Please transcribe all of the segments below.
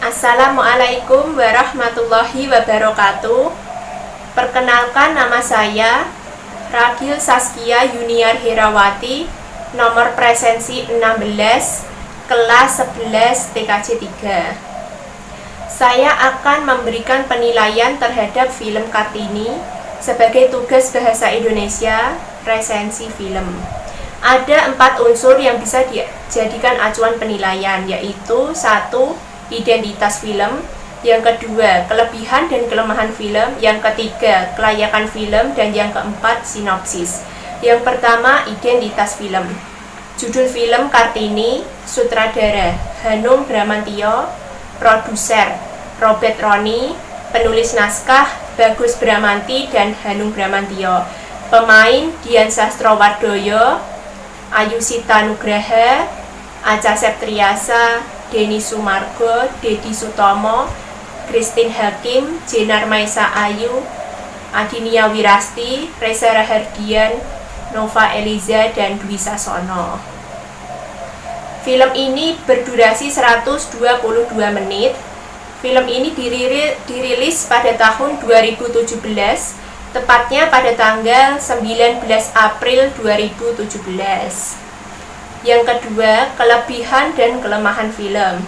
Assalamualaikum warahmatullahi wabarakatuh. Perkenalkan, nama saya Ragil Saskia Yuniar Herawati, nomor presensi 16, kelas 11 TKJ 3. Saya akan memberikan penilaian terhadap film Kartini sebagai tugas bahasa Indonesia resensi film. Ada 4 unsur yang bisa dijadikan acuan penilaian, yaitu 1. Identitas film, yang kedua kelebihan dan kelemahan film, yang ketiga kelayakan film, dan yang keempat sinopsis. Yang pertama, identitas film. Judul film Kartini, sutradara Hanung Bramantyo, produser Robert Roni, penulis naskah Bagus Bramanti dan Hanung Bramantyo, pemain Dian Sastrowardoyo, Ayusita Nugraha, Acha Septriasa, Denny Sumargo, Dedi Sutomo, Christine Hakim, Jenar Maisa Ayu, Adinia Wirasti, Reza Rahardian, Nova Eliza, dan Dwi Sasono. Film ini berdurasi 122 menit. Film ini dirilis pada tahun 2017, tepatnya pada tanggal 19 April 2017. Yang kedua, kelebihan dan kelemahan film.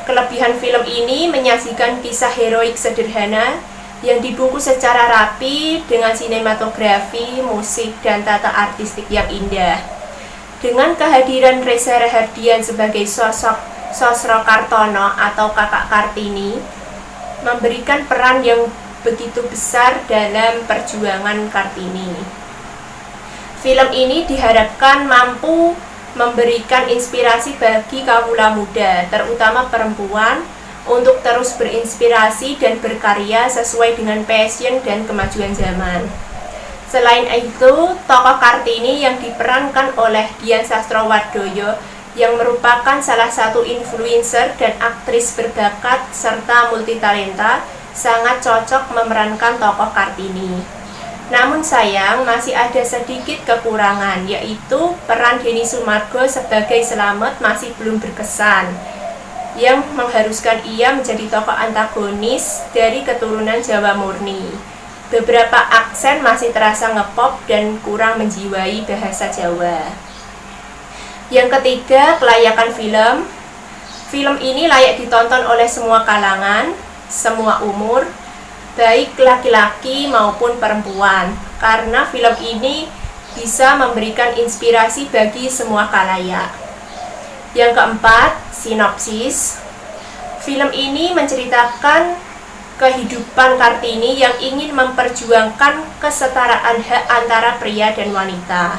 Kelebihan film ini menyajikan kisah heroik sederhana yang dibungkus secara rapi dengan sinematografi, musik, dan tata artistik yang indah. Dengan kehadiran Reza Rahardian sebagai sosok Sosro Kartono atau Kakak Kartini, memberikan peran yang begitu besar dalam perjuangan Kartini. Film ini diharapkan mampu memberikan inspirasi bagi kawula muda, terutama perempuan, untuk terus berinspirasi dan berkarya sesuai dengan passion dan kemajuan zaman. Selain itu, tokoh Kartini yang diperankan oleh Dian Sastrowardoyo, yang merupakan salah satu influencer dan aktris berbakat serta multitalenta, sangat cocok memerankan tokoh Kartini. Namun sayang, masih ada sedikit kekurangan, yaitu peran Denny Sumargo sebagai Slamet masih belum berkesan, yang mengharuskan ia menjadi tokoh antagonis dari keturunan Jawa murni. Beberapa aksen masih terasa ngepop dan kurang menjiwai bahasa Jawa. Yang ketiga, kelayakan film. Film ini layak ditonton oleh semua kalangan, semua umur, baik laki-laki maupun perempuan, karena film ini bisa memberikan inspirasi bagi semua khalayak. Yang keempat, sinopsis. Film ini menceritakan kehidupan Kartini yang ingin memperjuangkan kesetaraan hak antara pria dan wanita.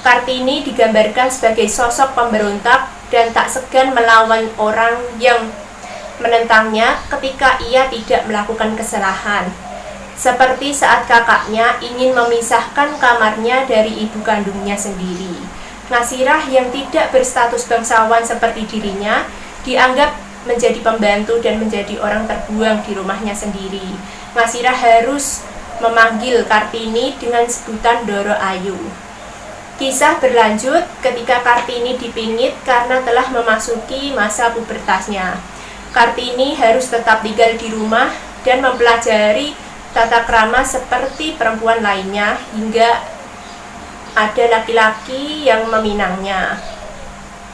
Kartini digambarkan sebagai sosok pemberontak dan tak segan melawan orang yang menentangnya ketika ia tidak melakukan kesalahan, seperti saat kakaknya ingin memisahkan kamarnya dari ibu kandungnya sendiri. Nasirah yang tidak berstatus bangsawan seperti dirinya dianggap menjadi pembantu dan menjadi orang terbuang di rumahnya sendiri. Nasirah harus memanggil Kartini dengan sebutan Doro Ayu. Kisah berlanjut ketika Kartini dipingit karena telah memasuki masa pubertasnya. Kartini harus tetap tinggal di rumah dan mempelajari tata krama seperti perempuan lainnya hingga ada laki-laki yang meminangnya.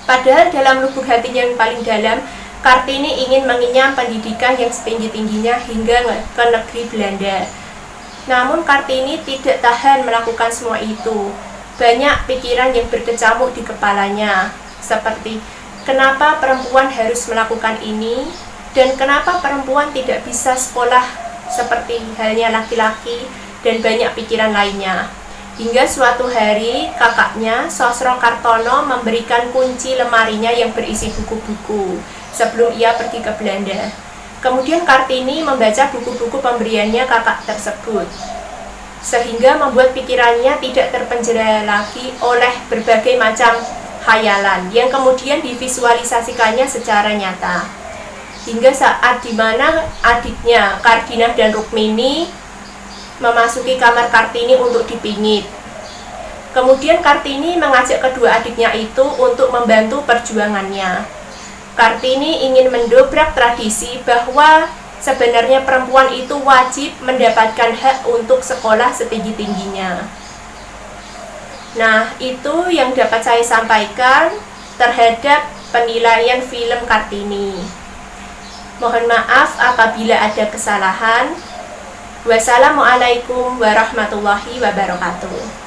Padahal dalam lubuk hatinya yang paling dalam, Kartini ingin mengenyam pendidikan yang setinggi-tingginya hingga ke negeri Belanda. Namun Kartini tidak tahan melakukan semua itu. Banyak pikiran yang berkecamuk di kepalanya, seperti kenapa perempuan harus melakukan ini, dan kenapa perempuan tidak bisa sekolah seperti halnya laki-laki, dan banyak pikiran lainnya. Hingga suatu hari, kakaknya, Sosro Kartono, memberikan kunci lemarinya yang berisi buku-buku sebelum ia pergi ke Belanda. Kemudian Kartini membaca buku-buku pemberiannya kakak tersebut, sehingga membuat pikirannya tidak terpenjara lagi oleh berbagai macam khayalan yang kemudian divisualisasikannya secara nyata. Hingga saat dimana adiknya Kardinah dan Rukmini memasuki kamar Kartini untuk dipingit. Kemudian Kartini mengajak kedua adiknya itu untuk membantu perjuangannya. Kartini ingin mendobrak tradisi bahwa sebenarnya perempuan itu wajib mendapatkan hak untuk sekolah setinggi-tingginya. Nah, itu yang dapat saya sampaikan terhadap penilaian film Kartini. Mohon maaf apabila ada kesalahan. Wassalamualaikum warahmatullahi wabarakatuh.